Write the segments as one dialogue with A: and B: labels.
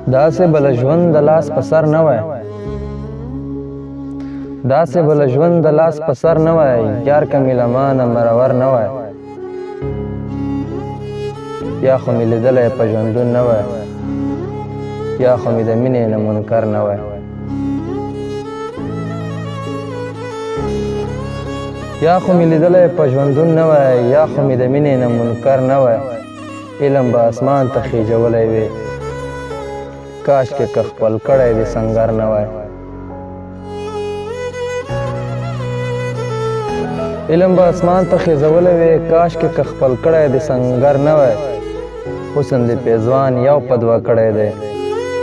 A: داسې بل ژوند د لاس په سر نه وای داسې بل ژوند د لاس په سر نه وای یار که مې له مانه مرور نه وای یا خو مې لیدلی په ژوندون نه وای یا خو مې د مینې نه منکر نه وای یا خو مې لیدلی په ژوندون نه وای یا خو مې د مینې نه منکر نه وای علم به اسمان ته خیجولی وي کاشکې که خپل کړی د سنګر نه وای علم به اسمان ته خیزولی وي کاشکې که خپل کړی د سنګر نه وای حسن د پیزوان یو په دوه کړی دی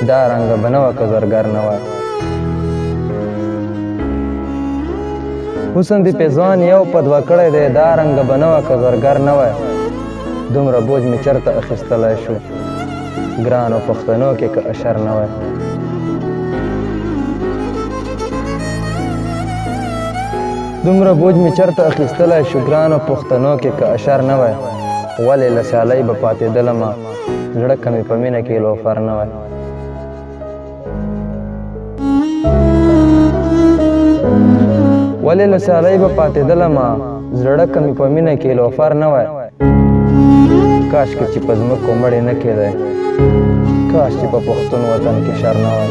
A: دا رنګه به نه وه که زرګر نه وای حسن د پیزوان یو په دوه کړی دی دا رنګه به نه وه که زرګر نه وای دومره بوج مې چېرته اخیستلی شو ګرانو پښتنو کې که اشر نه وای دومره بوج مې چېرته اخیستلی شو ګرانو پښتنو کې که اشر نه وای ولې له سیالۍ به پاتېدلمه زړه که مې په مینه کې لوفر نه وای ولې له سیالۍ به پاتېدلمه زړه که مې په مینه کې لوفر نه وای کاشکې چې په ځمکو مړې نه کېدی کاش چې په پښتون وطن کې شر نه وای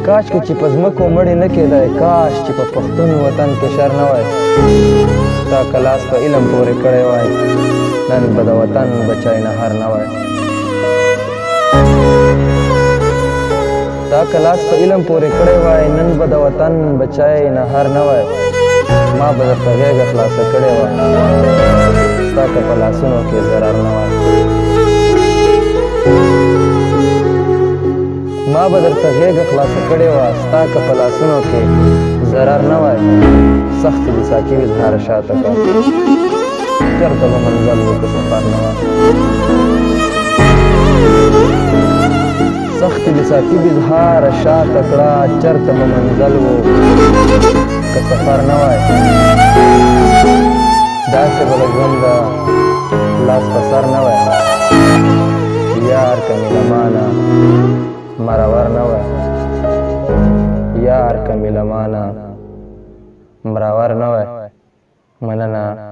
A: کاشکې چې په ځمکو مړې نه کېدی کاش چې په پښتون وطن کې شر نه وای تا که لاس په علم پورې کړی وای نن به د وطن بچی نهر نه وای تا که لاس په علم پورې کړی وای نن به د وطن بچی نهر نه وای ما به درته غېږه خلاصه کړې وه ستا که په لاسونو کې ضرر نه وای ما به درته غېږه خلاصه کړې وه ستا که په لاسونو کې ضرر نه وای سختې د ساقي اظهاره شاته کړه چېرته به منزل و که سفر نه وای سختې د ساقي اظهاره شاته کړه چېرته به منزل و که سفر نه وای داسې بله ژوند لاس په سر نه وای یار که مې له مانه مرور نه وای یار که مې له مانه مرور نه وای مننه